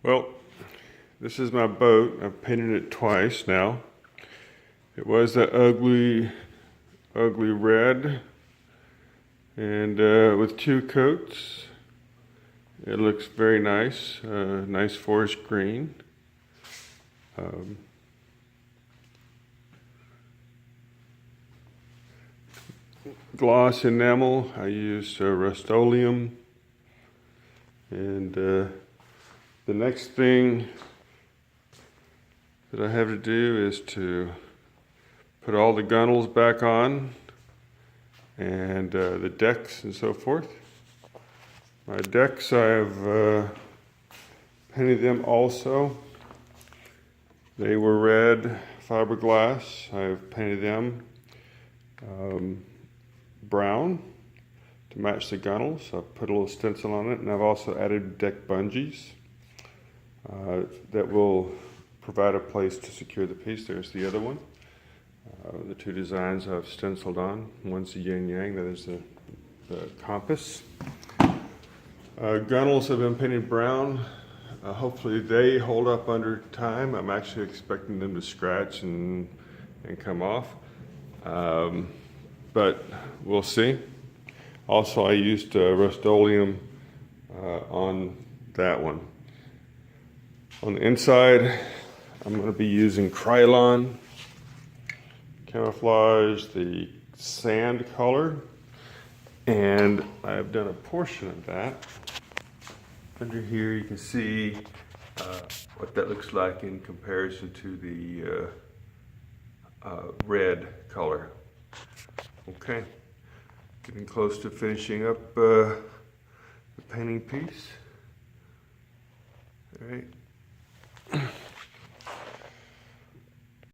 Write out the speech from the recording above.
Well, this is my boat. I've painted it twice now. It was that ugly red, and with two coats. It looks very nice, nice forest green. Gloss enamel, I used Rust-Oleum. And the next thing that I have to do is to put all the gunnels back on and the decks and so forth. My decks, I've painted them also. They were red fiberglass. I've painted them brown to match the gunnels. I've put a little stencil on it, and I've also added deck bungees that will provide a place to secure the piece. There's the other one. The two designs I've stenciled on. One's the yin-yang, the other's the compass. Gunnels have been painted brown. Hopefully they hold up under time. I'm actually expecting them to scratch and come off. But we'll see. Also, I used Rust-Oleum on that one. On the inside, I'm going to be using Krylon camouflage, the sand color, and I've done a portion of that. Under here you can see what that looks like in comparison to the red color. Okay, getting close to finishing up the painting piece. All right.